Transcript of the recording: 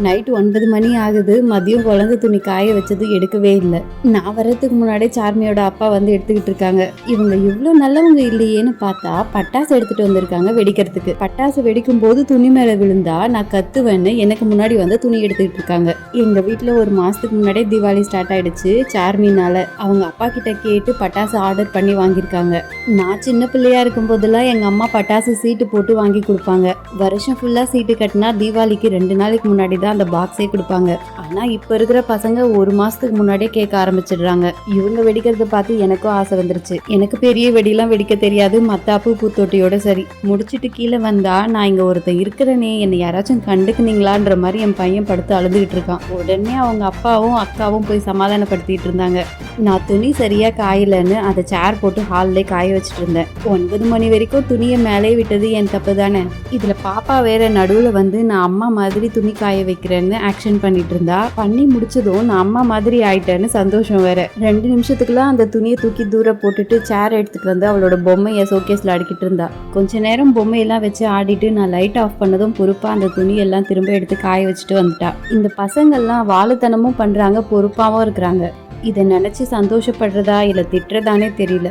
Night 9 மணி ஆகுது. மதியம் குழந்தை துணி காய வச்சது எடுக்கவே இல்லை. நான் வர்றதுக்கு முன்னாடியே சார்மியோட அப்பா வந்து எடுத்துக்கிட்டு இருக்காங்க. இவங்க இவ்வளோ நல்லவங்க இல்லையேன்னு பார்த்தா பட்டாசு எடுத்துட்டு வந்திருக்காங்க வெடிக்கிறதுக்கு. பட்டாசு வெடிக்கும் போது துணி மேல விழுந்தா நான் கத்துவேன்னு எனக்கு முன்னாடி வந்து துணி எடுத்துக்கிட்டு இருக்காங்க. எங்க வீட்டுல ஒரு மாசத்துக்கு முன்னாடியே தீபாவளி ஸ்டார்ட் ஆயிடுச்சு. சார்மினால அவங்க அப்பா கிட்ட கேட்டு பட்டாசு ஆர்டர் பண்ணி வாங்கியிருக்காங்க. நான் சின்ன பிள்ளையா இருக்கும் போதெல்லாம் எங்க அம்மா பட்டாசு சீட்டு போட்டு வாங்கி கொடுப்பாங்க. வருஷம் ஃபுல்லா சீட்டு கட்டினா தீபாவளிக்கு 2 நாளைக்கு முன்னாடி தான் அந்த பாக்ஸே கொடுப்பாங்க. ஆனா இப்ப இருக்கிற பசங்க ஒரு மாசத்துக்கு முன்னாடியே கேட்க ஆரம்பிச்சிடுறாங்க. இவங்க வெடிக்கிறத பார்த்து எனக்கும் ஆசை வந்துருச்சு. எனக்கு பெரிய வெடிலாம் வெடிக்க தெரியாது. மத்தாப்பு பூத்தொட்டியோட சரி. முடிச்சிட்டு கீழே வந்தா நான் இங்க ஒருத்தர் இருக்கிறனே, என்னை யாராச்சும் கண்டுக்குனீங்களான்ற மாதிரி என் பையன் படுத்து அழுதுகிட்டு இருக்கான். உடனே அவங்க அப்பாவும் அக்காவும் போய் சமாதானப்படுத்திட்டு இருந்தாங்க. நான் துணி சரியா காயலன்னு அதை சேர் போட்டு ஹால்லே காய வச்சுட்டு இருந்தேன். 9 மணி வரைக்கும் துணியை மேலே விட்டது என் தப்பு தானே. இதுல பாப்பா வேற நடுவுல வந்து நான் அம்மா மாதிரி துணி காய வைக்கிறேன்னு ஆக்ஷன் பண்ணிட்டு இருந்தா. பண்ணி முடிச்சதும் நான் அம்மா மாதிரி ஆயிட்டேன்னு சந்தோஷம் வேற. 2 நிமிஷத்துக்குலாம் அந்த துணியை தூக்கி தூர போட்டுட்டு சேர் எடுத்துட்டு வந்து அவளோட பொம்மையை ஷோகேஸ்ல அடிக்கிட்டு இருந்தா. கொஞ்ச நேரம் பொம்மையெல்லாம் வச்சு ஆடிட்டு நான் லைட் ஆஃப் பண்ணதும் பொறுப்பா அந்த துணியெல்லாம் திரும்ப எடுத்து காய வச்சுட்டு வந்துட்டா. இந்த பசங்கள்லாம் வாழுத்தனமும் பண்றாங்க, பொறுப்பாவும் இருக்கிறாங்க. இதை நினைச்சு சந்தோஷப்படுறதா இல்ல திட்டுறதானே தெரியல.